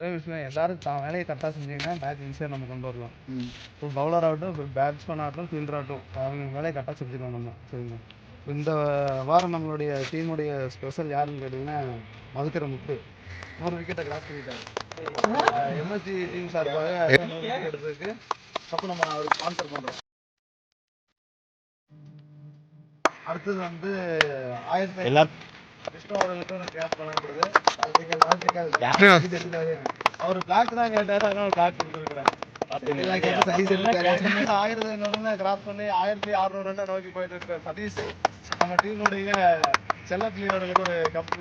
ஒரே விஷயம் எல்லாரும் தான் வேலையை கரெக்டாக செஞ்சீங்கன்னா மேட்ச் ஈஸியாக நம்ம கொண்டு வரலாம். இப்போ பவுலர் ஆகட்டும், இப்போ பேட்ஸ்மேன் ஆகட்டும், ஃபீல்டர் ஆகட்டும், அவங்க வேலையை கரெக்டாக செஞ்சுக்கலாம் நம்ம. சரிங்க. இந்த வாரம் நம்மளுடைய டீமுடைய ஸ்பெஷல் யாருன்னு கேட்டிங்கன்னா மதுக்கரை முத்து 1 விக்கெட்டை கிராஸ் பண்ணிட்டாரு. எம்எஸ்சி டீம் சார்பாக எடுத்ததுக்கு அப்போ நம்ம அவருக்கு ஸ்பான்சர் பண்ணுறோம். அடுத்தது வந்து 1000 விஷ்ணு அவர்களுக்கு கேப் பண்ணப்படுது. அவர் பிளாக் தான் கேட்டாரு, அதனால பிளாக் கொடுத்துருக்குறேன். 1500 கிராஸ் பண்ணி 1600 ரன் நோக்கி போயிட்டு இருக்க சதீஷ் நம்ம டீமுடைய செல்லப்பிள்ளை அவர்களுக்கு ஒரு கப்.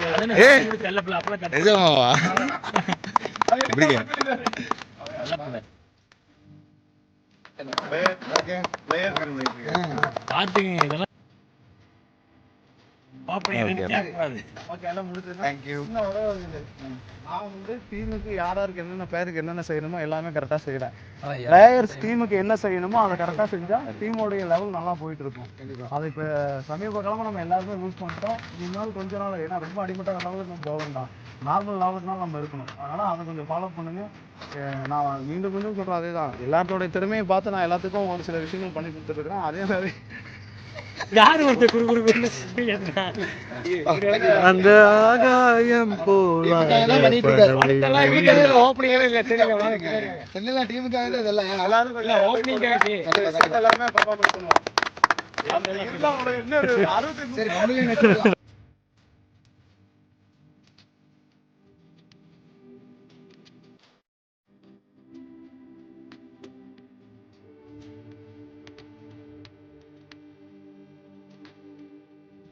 டீமுக்கு யாராருக்கு என்னென்ன பேருக்கு என்னென்ன செய்யணுமோ எல்லாமே கரெக்டாக செய்யறேன். பிளேயர்ஸ் டீமுக்கு என்ன செய்யணுமோ அதை கரெக்டாக செஞ்சா டீமோடைய லெவல் நல்லா போயிட்டு இருக்கும். அது இப்போ சமீப காலமாக நம்ம எல்லாருமே யூஸ் பண்ணிட்டோம். இனிமேல் கொஞ்ச நாள் ஏன்னா ரொம்ப அடிமட்ட லெவலுக்கு நம்ம போக வேண்டாம், நார்மல் லெவலுக்குனால நம்ம இருக்கணும். அதனால அதை கொஞ்சம் ஃபாலோ பண்ணுங்க. நான் மீண்டும் மீண்டும் சொல்கிறேன், அதே தான் எல்லாத்தோடைய திறமையை பார்த்து நான் எல்லாத்துக்கும் ஒரு சில விஷயங்கள் பண்ணி கொடுத்துருக்குறேன். அதே மாதிரி யாரு ஒருத்தர் குறுகுறு அந்த ஆகாயம் போல டீமுக்காக இதெல்லாம் எல்லாருமே